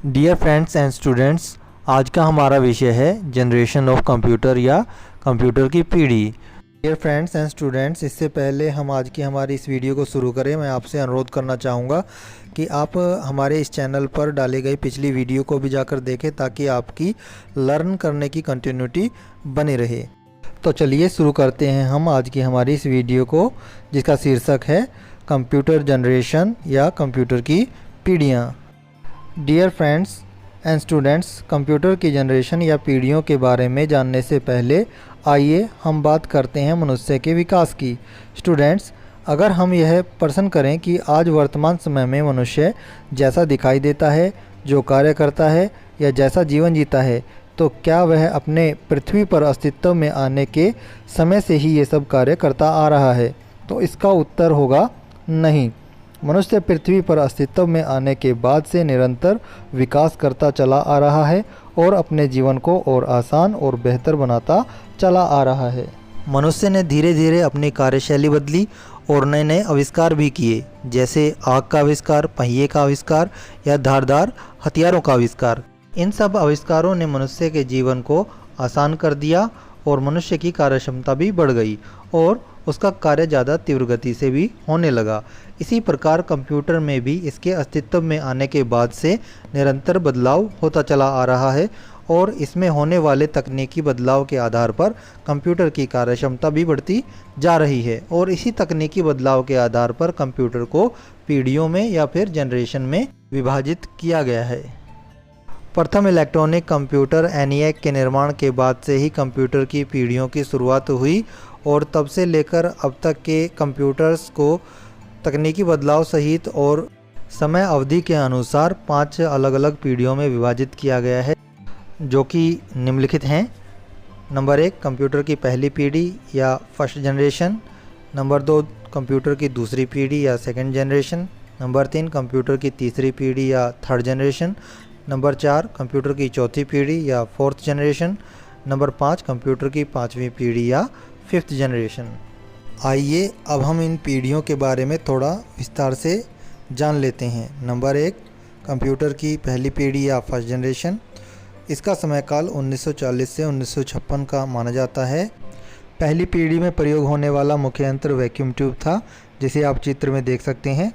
Dear friends and students, आज का हमारा विषय है जनरेशन ऑफ कंप्यूटर या कंप्यूटर की पीढ़ी। डियर फ्रेंड्स एंड स्टूडेंट्स, इससे पहले हम आज की हमारी इस वीडियो को शुरू करें, मैं आपसे अनुरोध करना चाहूँगा कि आप हमारे इस चैनल पर डाली गई पिछली वीडियो को भी जाकर देखें ताकि आपकी लर्न करने की कंटिन्यूटी बनी रहे। तो चलिए शुरू करते हैं हम आज की हमारी इस वीडियो को, जिसका शीर्षक है कंप्यूटर जनरेशन या कंप्यूटर की पीढ़ियाँ। Dear friends and students, computer की जनरेशन या पीढ़ियों के बारे में जानने से पहले आइए हम बात करते हैं मनुष्य के विकास की। स्टूडेंट्स, अगर हम यह प्रश्न करें कि आज वर्तमान समय में मनुष्य जैसा दिखाई देता है, जो कार्य करता है या जैसा जीवन जीता है, तो क्या वह अपने पृथ्वी पर अस्तित्व में आने के समय से ही ये सब कार्य करता आ रहा है? तो इसका उत्तर होगा नहीं। मनुष्य पृथ्वी पर अस्तित्व में आने के बाद से निरंतर विकास करता चला आ रहा है और अपने जीवन को और आसान और बेहतर बनाता चला आ रहा है। मनुष्य ने धीरे धीरे अपनी कार्यशैली बदली और नए नए आविष्कार भी किए, जैसे आग का आविष्कार, पहिए का आविष्कार या धारदार हथियारों का आविष्कार। इन सब आविष्कारों ने मनुष्य के जीवन को आसान कर दिया और मनुष्य की कार्यक्षमता भी बढ़ गई और उसका कार्य ज़्यादा तीव्र गति से भी होने लगा। इसी प्रकार कंप्यूटर में भी इसके अस्तित्व में आने के बाद से निरंतर बदलाव होता चला आ रहा है और इसमें होने वाले तकनीकी बदलाव के आधार पर कंप्यूटर की कार्यक्षमता भी बढ़ती जा रही है और इसी तकनीकी बदलाव के आधार पर कंप्यूटर को पीढ़ियों में या फिर जनरेशन में विभाजित किया गया है। प्रथम इलेक्ट्रॉनिक कंप्यूटर ENIAC के निर्माण के बाद से ही कंप्यूटर की पीढ़ियों की शुरुआत हुई और तब से लेकर अब तक के कंप्यूटर्स को तकनीकी बदलाव सहित और समय अवधि के अनुसार 5 अलग अलग पीढ़ियों में विभाजित किया गया है, जो कि निम्नलिखित हैं। नंबर 1, कंप्यूटर की पहली पीढ़ी या फर्स्ट जनरेशन। नंबर 2, कंप्यूटर की दूसरी पीढ़ी या सेकंड जनरेशन। नंबर 3, कंप्यूटर की तीसरी पीढ़ी या थर्ड जनरेशन। नंबर 4, कंप्यूटर की चौथी पीढ़ी या फोर्थ जनरेशन। नंबर 5, कंप्यूटर की पाँचवीं पीढ़ी या फिफ्थ जनरेशन। आइए अब हम इन पीढ़ियों के बारे में थोड़ा विस्तार से जान लेते हैं। नंबर 1, कंप्यूटर की पहली पीढ़ी या फर्स्ट जनरेशन। इसका समयकाल 1940 से 1956 का माना जाता है। पहली पीढ़ी में प्रयोग होने वाला मुख्य यंत्र वैक्यूम ट्यूब था, जिसे आप चित्र में देख सकते हैं।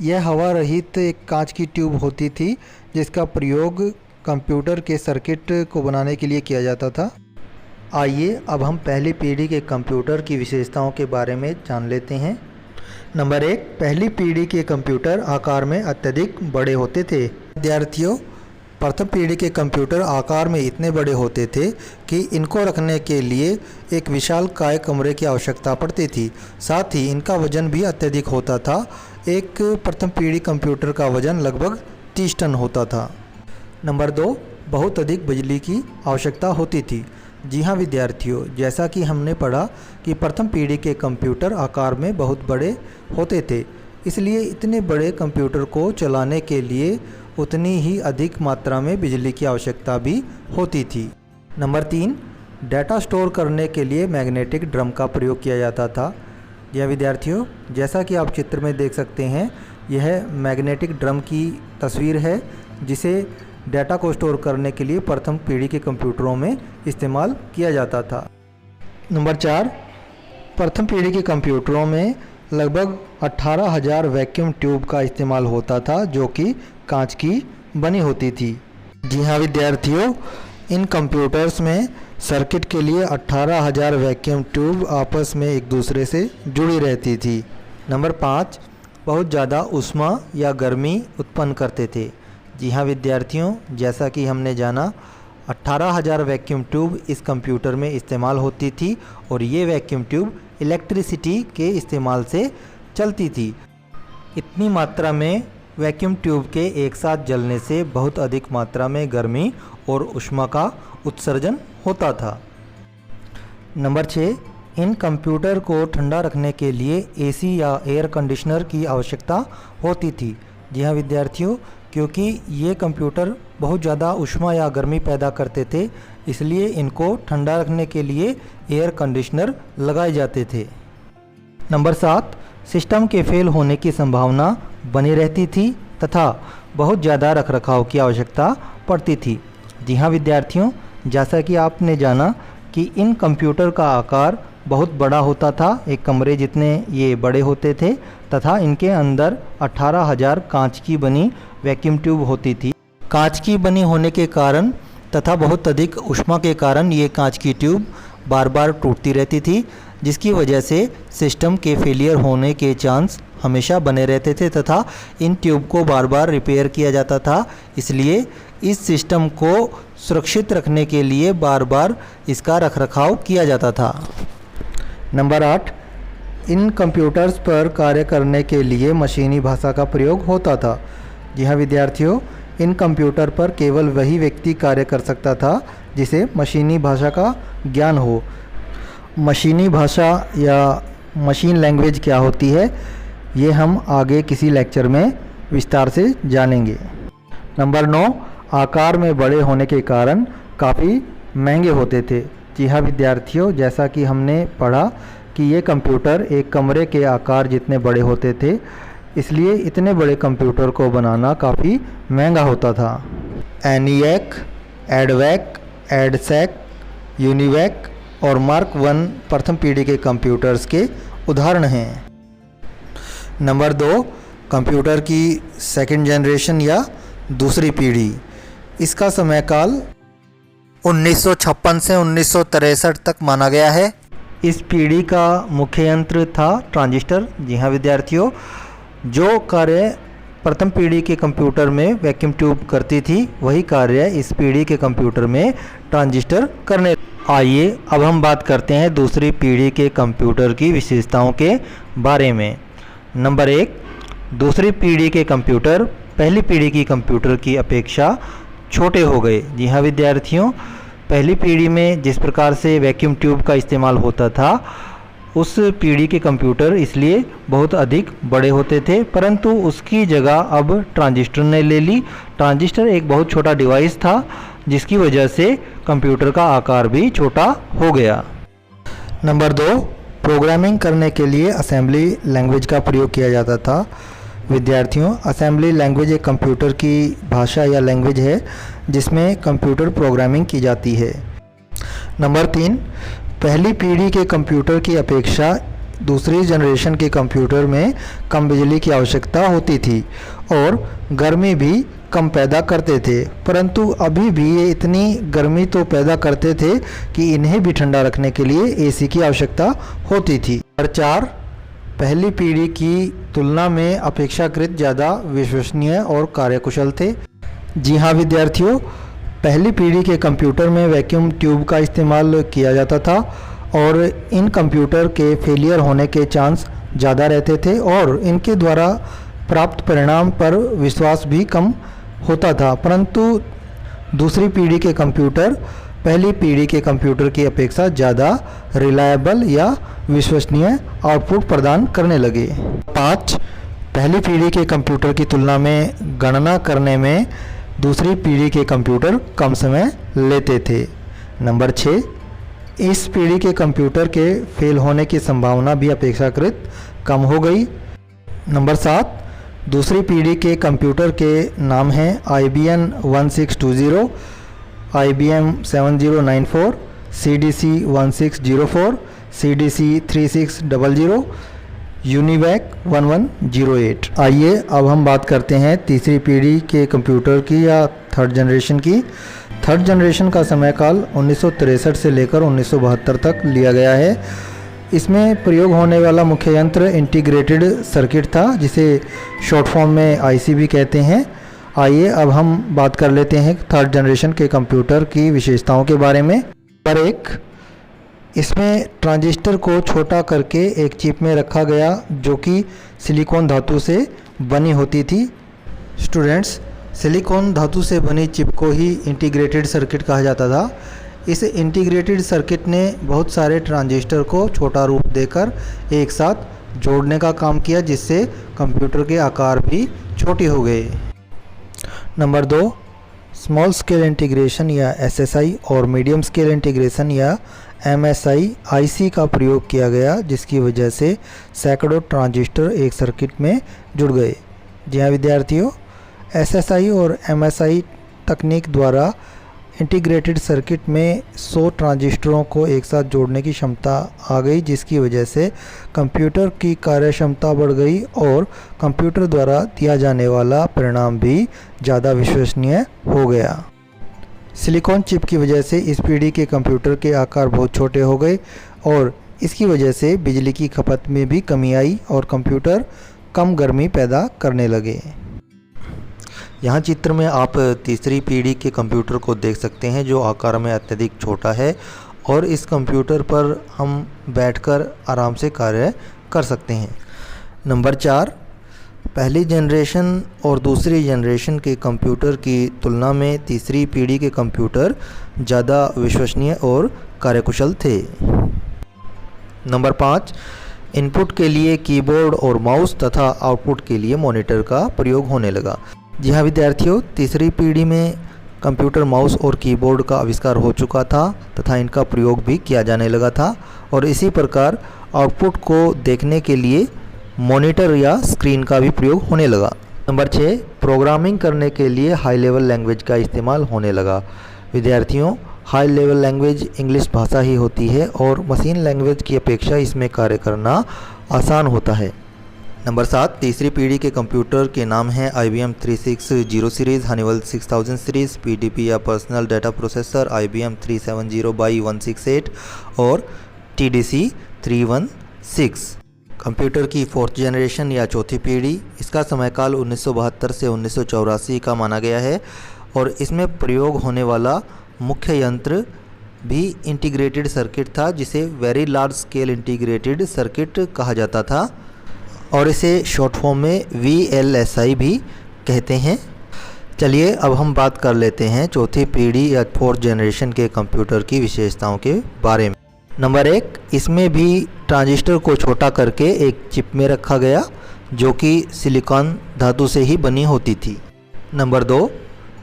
यह हवा रहित एक कांच की ट्यूब होती थी, जिसका प्रयोग कंप्यूटर के सर्किट को बनाने के लिए किया जाता था। आइए अब हम पहली पीढ़ी के कंप्यूटर की विशेषताओं के बारे में जान लेते हैं। नंबर 1, पहली पीढ़ी के कंप्यूटर आकार में अत्यधिक बड़े होते थे। विद्यार्थियों, प्रथम पीढ़ी के कंप्यूटर आकार में इतने बड़े होते थे कि इनको रखने के लिए एक विशालकाय कमरे की आवश्यकता पड़ती थी। साथ ही इनका वजन भी अत्यधिक होता था। एक प्रथम पीढ़ी कंप्यूटर का वजन लगभग 30 टन होता था। नंबर 2, बहुत अधिक बिजली की आवश्यकता होती थी। जी हाँ विद्यार्थियों, जैसा कि हमने पढ़ा कि प्रथम पीढ़ी के कंप्यूटर आकार में बहुत बड़े होते थे, इसलिए इतने बड़े कंप्यूटर को चलाने के लिए उतनी ही अधिक मात्रा में बिजली की आवश्यकता भी होती थी। नंबर 3, डाटा स्टोर करने के लिए मैग्नेटिक ड्रम का प्रयोग किया जाता था। यह विद्यार्थियों, जैसा कि आप चित्र में देख सकते हैं, यह मैग्नेटिक ड्रम की तस्वीर है, जिसे डाटा को स्टोर करने के लिए प्रथम पीढ़ी के कंप्यूटरों में इस्तेमाल किया जाता था। नंबर 4, प्रथम पीढ़ी के कंप्यूटरों में लगभग 18,000 वैक्यूम ट्यूब का इस्तेमाल होता था, जो कि कांच की बनी होती थी। जी हाँ विद्यार्थियों, इन कंप्यूटर्स में सर्किट के लिए 18,000 वैक्यूम ट्यूब आपस में एक दूसरे से जुड़ी रहती थी। नंबर 5, बहुत ज़्यादा ऊष्मा या गर्मी उत्पन्न करते थे। जी हाँ विद्यार्थियों, जैसा कि हमने जाना, 18,000 वैक्यूम ट्यूब इस कंप्यूटर में इस्तेमाल होती थी और ये वैक्यूम ट्यूब इलेक्ट्रिसिटी के इस्तेमाल से चलती थी। इतनी मात्रा में वैक्यूम ट्यूब के एक साथ जलने से बहुत अधिक मात्रा में गर्मी और ऊष्मा का उत्सर्जन होता था। नंबर 6, इन कंप्यूटर को ठंडा रखने के लिए AC या एयर कंडीशनर की आवश्यकता होती थी। जी हाँ विद्यार्थियों, क्योंकि ये कंप्यूटर बहुत ज़्यादा ऊष्मा या गर्मी पैदा करते थे, इसलिए इनको ठंडा रखने के लिए एयर कंडीशनर लगाए जाते थे। नंबर 7, सिस्टम के फेल होने की संभावना बनी रहती थी तथा बहुत ज़्यादा रखरखाव की आवश्यकता पड़ती थी। जी हाँ विद्यार्थियों, जैसा कि आपने जाना कि इन कंप्यूटर का आकार बहुत बड़ा होता था, एक कमरे जितने ये बड़े होते थे, तथा इनके अंदर 18,000 कांच की बनी वैक्यूम ट्यूब होती थी। कांच की बनी होने के कारण तथा बहुत अधिक ऊष्मा के कारण ये कांच की ट्यूब बार बार टूटती रहती थी, जिसकी वजह से सिस्टम के फेलियर होने के चांस हमेशा बने रहते थे तथा इन ट्यूब को बार बार रिपेयर किया जाता था। इसलिए इस सिस्टम को सुरक्षित रखने के लिए बार बार इसका रखरखाव किया जाता था। नंबर 8, इन कंप्यूटर्स पर कार्य करने के लिए मशीनी भाषा का प्रयोग होता था। जी हाँ विद्यार्थियों, इन कंप्यूटर पर केवल वही व्यक्ति कार्य कर सकता था जिसे मशीनी भाषा का ज्ञान हो। मशीनी भाषा या मशीन लैंग्वेज क्या होती है, ये हम आगे किसी लेक्चर में विस्तार से जानेंगे। नंबर 9, आकार में बड़े होने के कारण काफ़ी महंगे होते थे। जी हाँ विद्यार्थियों, जैसा कि हमने पढ़ा कि ये कंप्यूटर एक कमरे के आकार जितने बड़े होते थे, इसलिए इतने बड़े कंप्यूटर को बनाना काफ़ी महंगा होता था। एनिएक, एडवैक, एडसैक, यूनिवैक और मार्क 1 प्रथम पीढ़ी के कंप्यूटर्स के उदाहरण हैं। नंबर 2, कंप्यूटर की सेकंड जनरेशन या दूसरी पीढ़ी। इसका समय काल 1956 से 1963 तक माना गया है। इस पीढ़ी का मुख्य यंत्र था ट्रांजिस्टर। जी हाँ विद्यार्थियों, जो कार्य प्रथम पीढ़ी के कंप्यूटर में वैक्यूम ट्यूब करती थी, वही कार्य इस पीढ़ी के कंप्यूटर में ट्रांजिस्टर करने। आइए अब हम बात करते हैं दूसरी पीढ़ी के कंप्यूटर की विशेषताओं के बारे में। नंबर 1, दूसरी पीढ़ी के कंप्यूटर पहली पीढ़ी की कंप्यूटर की अपेक्षा छोटे हो गए। जी हाँ विद्यार्थियों, पहली पीढ़ी में जिस प्रकार से वैक्यूम ट्यूब का इस्तेमाल होता था, उस पीढ़ी के कंप्यूटर इसलिए बहुत अधिक बड़े होते थे, परंतु उसकी जगह अब ट्रांजिस्टर ने ले ली। ट्रांजिस्टर एक बहुत छोटा डिवाइस था, जिसकी वजह से कंप्यूटर का आकार भी छोटा हो गया। नंबर 2, प्रोग्रामिंग करने के लिए असेंबली लैंग्वेज का प्रयोग किया जाता था। विद्यार्थियों, असेंबली लैंग्वेज एक कंप्यूटर की भाषा या लैंग्वेज है जिसमें कंप्यूटर प्रोग्रामिंग की जाती है। नंबर 3, पहली पीढ़ी के कंप्यूटर की अपेक्षा दूसरी जनरेशन के कंप्यूटर में कम बिजली की आवश्यकता होती थी और गर्मी भी कम पैदा करते थे, परंतु अभी भी ये इतनी गर्मी तो पैदा करते थे कि इन्हें भी ठंडा रखने के लिए एसी की आवश्यकता होती थी। नंबर 4, पहली पीढ़ी की तुलना में अपेक्षाकृत ज़्यादा विश्वसनीय और कार्यकुशल थे। जी हाँ विद्यार्थियों, पहली पीढ़ी के कंप्यूटर में वैक्यूम ट्यूब का इस्तेमाल किया जाता था और इन कंप्यूटर के फेलियर होने के चांस ज़्यादा रहते थे और इनके द्वारा प्राप्त परिणाम पर विश्वास भी कम होता था, परंतु दूसरी पीढ़ी के कंप्यूटर पहली पीढ़ी के कंप्यूटर की अपेक्षा ज़्यादा रिलायबल या विश्वसनीय आउटपुट प्रदान करने लगे। 5, पहली पीढ़ी के कंप्यूटर की तुलना में गणना करने में दूसरी पीढ़ी के कंप्यूटर कम समय लेते थे। नंबर 6, इस पीढ़ी के कंप्यूटर के फेल होने की संभावना भी अपेक्षाकृत कम हो गई। नंबर 7, दूसरी पीढ़ी के कंप्यूटर के नाम हैं IBM 1620, IBM 7094, CDC 1604, CDC 3600, UNIVAC 1108। आइए अब हम बात करते हैं तीसरी पीढ़ी के कंप्यूटर की या थर्ड जनरेशन की। थर्ड जनरेशन का समय काल 1963 से लेकर 1972 तक लिया गया है। इसमें प्रयोग होने वाला मुख्य यंत्र इंटीग्रेटेड सर्किट था, जिसे शॉर्ट फॉर्म में IC भी कहते हैं। आइए अब हम बात कर लेते हैं थर्ड जनरेशन के कंप्यूटर की विशेषताओं के बारे में। नंबर 1, इसमें ट्रांजिस्टर को छोटा करके एक चिप में रखा गया जो कि सिलिकॉन धातु से बनी होती थी। स्टूडेंट्स, सिलिकॉन धातु से बनी चिप को ही इंटीग्रेटेड सर्किट कहा जाता था। इस इंटीग्रेटेड सर्किट ने बहुत सारे ट्रांजिस्टर को छोटा रूप देकर एक साथ जोड़ने का काम किया, जिससे कंप्यूटर के आकार भी छोटे हो गए। नंबर 2, स्मॉल स्केल इंटीग्रेशन या SSI और मीडियम स्केल इंटीग्रेशन या MSI IC का प्रयोग किया गया, जिसकी वजह से सैकड़ों ट्रांजिस्टर एक सर्किट में जुड़ गए। जी हाँ विद्यार्थियों, SSI और MSI तकनीक द्वारा इंटीग्रेटेड सर्किट में 100 ट्रांजिस्टरों को एक साथ जोड़ने की क्षमता आ गई, जिसकी वजह से कंप्यूटर की कार्यक्षमता बढ़ गई और कंप्यूटर द्वारा दिया जाने वाला परिणाम भी ज़्यादा विश्वसनीय हो गया। सिलिकॉन चिप की वजह से इस पीढ़ी के कंप्यूटर के आकार बहुत छोटे हो गए और इसकी वजह से बिजली की खपत में भी कमी आई और कंप्यूटर कम गर्मी पैदा करने लगे। यहाँ चित्र में आप तीसरी पीढ़ी के कंप्यूटर को देख सकते हैं जो आकार में अत्यधिक छोटा है और इस कंप्यूटर पर हम बैठकर आराम से कार्य कर सकते हैं। नंबर 4, पहली जनरेशन और दूसरी जनरेशन के कंप्यूटर की तुलना में तीसरी पीढ़ी के कंप्यूटर ज़्यादा विश्वसनीय और कार्यकुशल थे। नंबर 5, इनपुट के लिए कीबोर्ड और माउस तथा आउटपुट के लिए मॉनिटर का प्रयोग होने लगा। जी हाँ विद्यार्थियों, तीसरी पीढ़ी में कंप्यूटर माउस और कीबोर्ड का आविष्कार हो चुका था तथा इनका प्रयोग भी किया जाने लगा था और इसी प्रकार आउटपुट को देखने के लिए मॉनिटर या स्क्रीन का भी प्रयोग होने लगा। नंबर 6, प्रोग्रामिंग करने के लिए हाई लेवल लैंग्वेज का इस्तेमाल होने लगा। विद्यार्थियों, हाई लेवल लैंग्वेज इंग्लिश भाषा ही होती है और मशीन लैंग्वेज की अपेक्षा इसमें कार्य करना आसान होता है। नंबर 7, तीसरी पीढ़ी के कंप्यूटर के नाम हैं IBM 360 series, Honeywell 6000 series, PDP या personal data processor IBM 370x168 और TDC 316। कंप्यूटर की 4th जनरेशन या चौथी पीढ़ी, इसका समयकाल 1972 से 1984 का माना गया है और इसमें प्रयोग होने वाला मुख्य यंत्र भी इंटीग्रेटेड सर्किट था जिसे very large scale integrated circuit कहा जाता था और इसे शॉर्ट फॉर्म में VLSI भी कहते हैं। चलिए अब हम बात कर लेते हैं चौथी पीढ़ी या 4th जनरेशन के कंप्यूटर की विशेषताओं के बारे में। नंबर 1, इसमें भी ट्रांजिस्टर को छोटा करके एक चिप में रखा गया जो कि सिलिकॉन धातु से ही बनी होती थी। नंबर 2,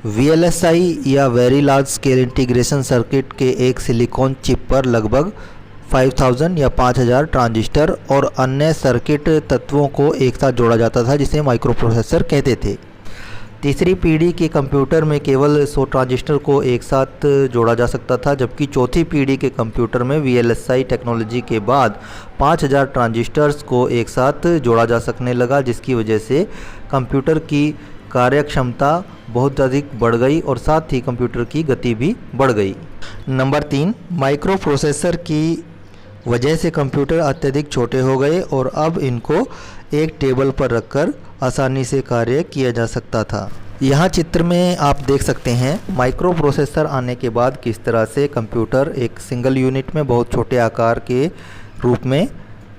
VLSI या very large scale integration circuit के एक सिलिकॉन चिप पर लगभग 5000 या 5000 ट्रांजिस्टर और अन्य सर्किट तत्वों को एक साथ जोड़ा जाता था जिसे माइक्रो प्रोसेसर कहते थे। तीसरी पीढ़ी के कंप्यूटर में केवल 100 ट्रांजिस्टर को एक साथ जोड़ा जा सकता था, जबकि चौथी पीढ़ी के कंप्यूटर में VLSI टेक्नोलॉजी के बाद 5000 ट्रांजिस्टर्स को एक साथ जोड़ा जा सकने लगा, जिसकी वजह से कंप्यूटर की कार्यक्षमता बहुत अधिक बढ़ गई और साथ ही कंप्यूटर की गति भी बढ़ गई। नंबर 3, माइक्रो प्रोसेसर की वजह से कंप्यूटर अत्यधिक छोटे हो गए और अब इनको एक टेबल पर रखकर आसानी से कार्य किया जा सकता था। यहाँ चित्र में आप देख सकते हैं माइक्रो प्रोसेसर आने के बाद किस तरह से कंप्यूटर एक सिंगल यूनिट में बहुत छोटे आकार के रूप में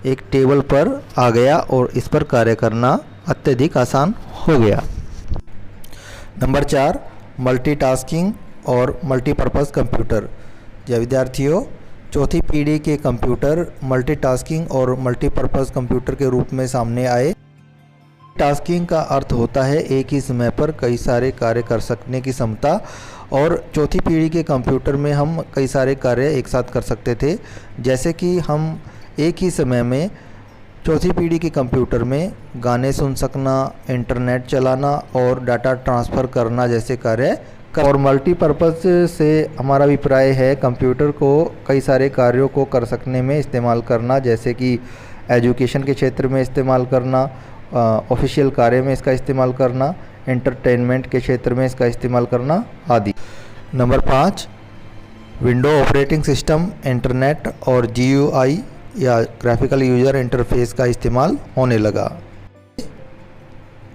एक टेबल पर आ गया और इस पर कार्य करना अत्यधिक आसान हो गया। नंबर 4, मल्टीटास्किंग और मल्टीपर्पज़ कंप्यूटर। जय विद्यार्थियों, चौथी पीढ़ी के कंप्यूटर मल्टीटास्किंग और मल्टीपर्पज़ कंप्यूटर के रूप में सामने आए। टास्किंग का अर्थ होता है एक ही समय पर कई सारे कार्य कर सकने की क्षमता और चौथी पीढ़ी के कंप्यूटर में हम कई सारे कार्य एक साथ कर सकते थे, जैसे कि हम एक ही समय में चौथी पीढ़ी के कंप्यूटर में गाने सुन सकना, इंटरनेट चलाना और डाटा ट्रांसफ़र करना जैसे कार्य और मल्टीपर्पज़ से हमारा अभिप्राय है कंप्यूटर को कई सारे कार्यों को कर सकने में इस्तेमाल करना, जैसे कि एजुकेशन के क्षेत्र में इस्तेमाल करना, ऑफिशियल कार्य में इसका इस्तेमाल करना, एंटरटेनमेंट के क्षेत्र में इसका इस्तेमाल करना आदि। Number 5, window operating system, internet और GUI या ग्राफिकल यूजर इंटरफेस का इस्तेमाल होने लगा।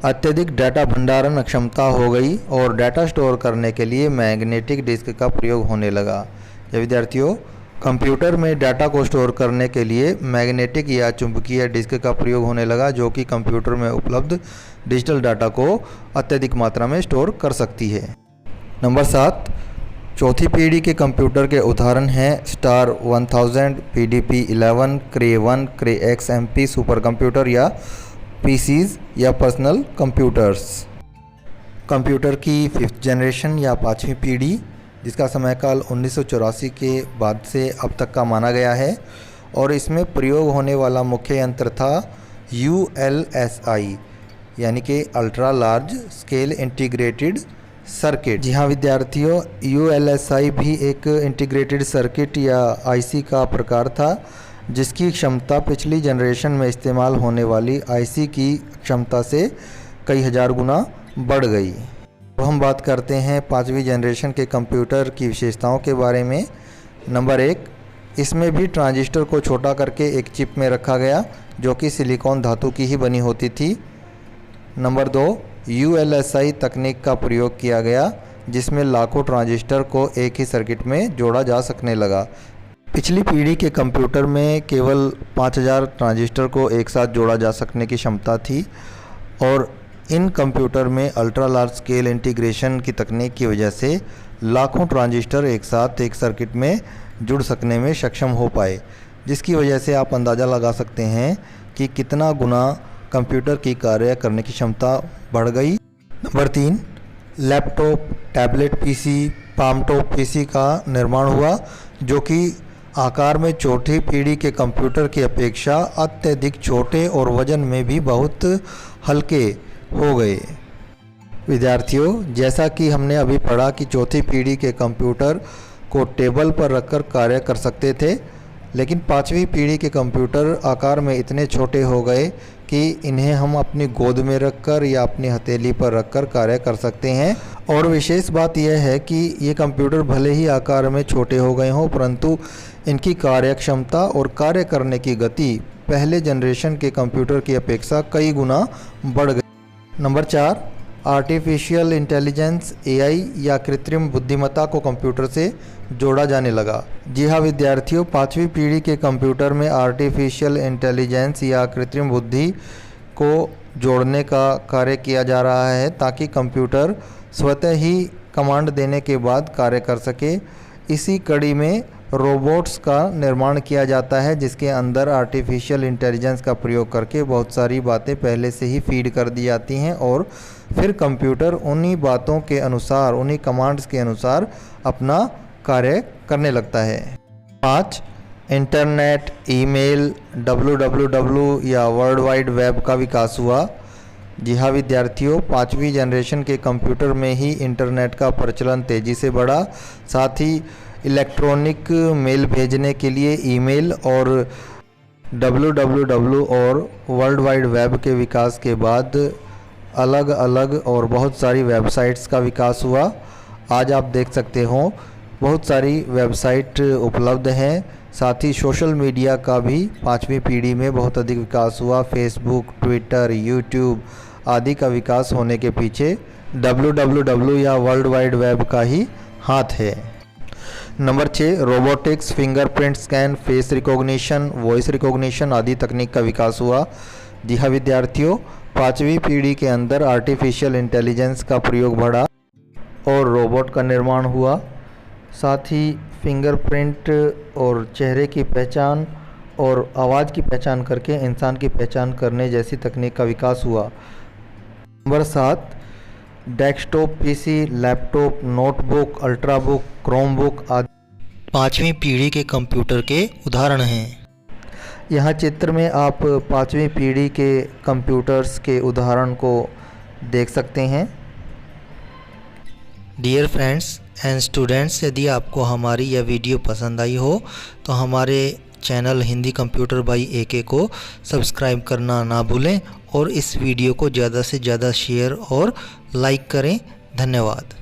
अत्यधिक डाटा भंडारण क्षमता हो गई और डाटा स्टोर करने के लिए मैग्नेटिक डिस्क का प्रयोग होने लगा। ये विद्यार्थियों, कंप्यूटर में डाटा को स्टोर करने के लिए मैग्नेटिक या चुंबकीय डिस्क का प्रयोग होने लगा, जो कि कंप्यूटर में उपलब्ध डिजिटल डाटा को अत्यधिक मात्रा में स्टोर कर सकती है। नंबर 7, चौथी पीढ़ी के कंप्यूटर के उदाहरण हैं star 1000, PDP 11, Cray 1, Cray XMP super computer या PCs या पर्सनल कंप्यूटर्स। कंप्यूटर की 5th जनरेशन या 5वीं पीढ़ी, जिसका समयकाल 1984 के बाद से अब तक का माना गया है और इसमें प्रयोग होने वाला मुख्य यंत्र था ULSI यानी कि ultra large scale integrated circuit. जी हाँ विद्यार्थियों, ULSI भी एक इंटीग्रेटेड सर्किट या IC का प्रकार था जिसकी क्षमता पिछली जनरेशन में इस्तेमाल होने वाली IC की क्षमता से कई हज़ार गुना बढ़ गई। तो हम बात करते हैं 5वीं जनरेशन के कंप्यूटर की विशेषताओं के बारे में। नंबर 1, इसमें भी ट्रांजिस्टर को छोटा करके एक चिप में रखा गया जो कि सिलिकॉन धातु की ही बनी होती थी। नंबर 2, ULSI तकनीक का प्रयोग किया गया जिसमें लाखों ट्रांजिस्टर को एक ही सर्किट में जोड़ा जा सकने लगा। पिछली पीढ़ी के कंप्यूटर में केवल 5000 ट्रांजिस्टर को एक साथ जोड़ा जा सकने की क्षमता थी और इन कंप्यूटर में अल्ट्रा लार्ज स्केल इंटीग्रेशन की तकनीक की वजह से लाखों ट्रांजिस्टर एक साथ एक सर्किट में जुड़ सकने में सक्षम हो पाए, जिसकी वजह से आप अंदाज़ा लगा सकते हैं कि कितना गुना कंप्यूटर की कार्य करने की क्षमता बढ़ गई। Number 3, laptop, tablet PC, palmtop PC का निर्माण हुआ जो कि आकार में चौथी पीढ़ी के कंप्यूटर की अपेक्षा अत्यधिक छोटे और वजन में भी बहुत हल्के हो गए। विद्यार्थियों, जैसा कि हमने अभी पढ़ा कि चौथी पीढ़ी के कंप्यूटर को टेबल पर रखकर कार्य कर सकते थे, लेकिन 5वीं पीढ़ी के कंप्यूटर आकार में इतने छोटे हो गए कि इन्हें हम अपनी गोद में रखकर या अपनी हथेली पर रखकर कार्य कर सकते हैं। और विशेष बात यह है कि ये कंप्यूटर भले ही आकार में छोटे हो गए हों, परंतु इनकी कार्यक्षमता और कार्य करने की गति पहले जनरेशन के कंप्यूटर की अपेक्षा कई गुना बढ़ गई। नंबर 4, आर्टिफिशियल इंटेलिजेंस AI या कृत्रिम बुद्धिमत्ता को कंप्यूटर से जोड़ा जाने लगा। जी हाँ विद्यार्थियों, 5वीं पीढ़ी के कंप्यूटर में आर्टिफिशियल इंटेलिजेंस या कृत्रिम बुद्धि को जोड़ने का कार्य किया जा रहा है ताकि कंप्यूटर स्वतः ही कमांड देने के बाद कार्य कर सके। इसी कड़ी में रोबोट्स का निर्माण किया जाता है जिसके अंदर आर्टिफिशियल इंटेलिजेंस का प्रयोग करके बहुत सारी बातें पहले से ही फीड कर दी जाती हैं और फिर कंप्यूटर उन्हीं बातों के अनुसार, उन्हीं कमांड्स के अनुसार अपना कार्य करने लगता है। 5, इंटरनेट, ईमेल, WWW या वर्ल्ड वाइड वेब का विकास हुआ। जी हाँ विद्यार्थियों, 5वीं जनरेशन के कंप्यूटर में ही इंटरनेट का प्रचलन तेज़ी से बढ़ा। साथ ही इलेक्ट्रॉनिक मेल भेजने के लिए ईमेल और WWW और वर्ल्ड वाइड वेब के विकास के बाद अलग अलग और बहुत सारी वेबसाइट्स का विकास हुआ। आज आप देख सकते हो बहुत सारी वेबसाइट उपलब्ध हैं। साथ ही सोशल मीडिया का भी 5वीं पीढ़ी में बहुत अधिक विकास हुआ। फेसबुक, ट्विटर, यूट्यूब आदि का विकास होने के पीछे WWW या वर्ल्ड वाइड वेब का ही हाथ है। Number 6, robotics, fingerprint scan, face recognition, voice recognition आदि तकनीक का विकास हुआ। जी हाँ विद्यार्थियों, 5वीं पीढ़ी के अंदर आर्टिफिशियल इंटेलिजेंस का प्रयोग बढ़ा और रोबोट का निर्माण हुआ। साथ ही फिंगरप्रिंट और चेहरे की पहचान और आवाज़ की पहचान करके इंसान की पहचान करने जैसी तकनीक का विकास हुआ। Number 7, desktop PC, laptop, notebook, ultrabook, Chromebook आदि 5वीं पीढ़ी के कंप्यूटर के उदाहरण हैं। यहाँ चित्र में आप 5वीं पीढ़ी के कंप्यूटर्स के उदाहरण को देख सकते हैं। डियर फ्रेंड्स एंड स्टूडेंट्स, यदि आपको हमारी यह वीडियो पसंद आई हो तो हमारे channel Hindi computer by AK को सब्सक्राइब करना ना भूलें और इस वीडियो को ज़्यादा से ज़्यादा शेयर और लाइक करें। धन्यवाद।